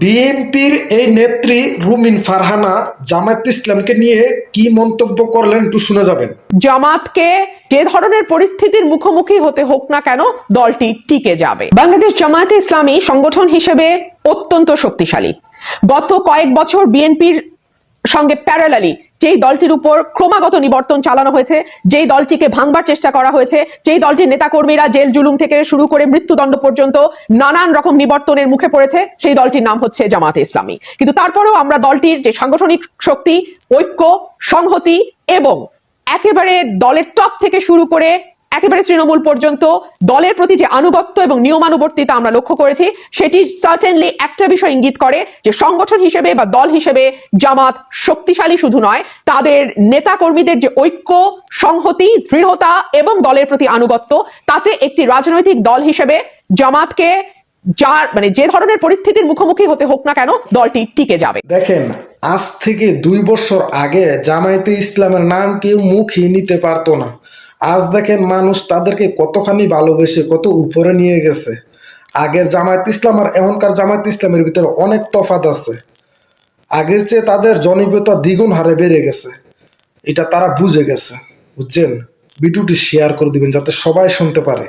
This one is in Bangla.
বিএনপির এই নেত্রী রুমিন ফারহানা জামায়াত ইসলামকে নিয়ে কি মন্তব্য করলেন একটু শুনে যাবেন। জামাতকে যে ধরনের পরিস্থিতির মুখোমুখি হতে হোক না কেন দলটি টিকে যাবে। বাংলাদেশ জামায়াতে ইসলামী সংগঠন হিসেবে অত্যন্ত শক্তিশালী। গত কয়েক বছর বিএনপির সঙ্গে প্যারালালি যেই দলটির উপর ক্রমাগত নিবর্তন চালানো হয়েছে, যেই দলটিকে ভাঙবার চেষ্টা করা হয়েছে, যেই দলটির নেতাকর্মীরা জেল জুলুম থেকে শুরু করে মৃত্যুদণ্ড পর্যন্ত নানান রকম নিবর্তনের মুখে পড়েছে, সেই দলটির নাম হচ্ছে জামায়াতে ইসলামী। কিন্তু তারপরেও আমরা দলটির যে সাংগঠনিক শক্তি, ঐক্য, সংহতি এবং একেবারে দলের টপ থেকে শুরু করে একেবারে তৃণমূল পর্যন্ত দলের প্রতি যে আনুগত্য এবং নিয়মানুবর্তিতা আমরা লক্ষ্য করেছি, সেটি সার্টেনলি একটা বিষয় ইঙ্গিত করে যে সংগঠন হিসেবে বা দল হিসেবে জামাত শক্তিশালী শুধু নয়, তাদের নেতা কর্মীদের যে ঐক্য, সংহতি, দৃঢ়তা এবং দলের প্রতি আনুগত্য, তাতে একটি রাজনৈতিক দল হিসেবে জামাতকে যে ধরনের পরিস্থিতির মুখোমুখি হতে হোক না কেন দলটি টিকে যাবে। দেখেন, আজ থেকে 2 বছর আগে জামায়াতে ইসলামের নাম কেউ মুখে নিতে পারতো না। আজ দেখেন মানুষ তাদেরকে কতখানি ভালোবেসে কত উপরে নিয়ে গেছে। আগের জামায়াত ইসলাম আর এখনকার জামায়াত ইসলামের ভিতরে অনেক তফাৎ আছে। আগের চেয়ে তাদের জনপ্রিয়তা দ্বিগুণ হারে বেড়ে গেছে, এটা তারা বুঝে গেছে। বুঝছেন? ভিডিওটি শেয়ার করে দিবেন যাতে সবাই শুনতে পারে।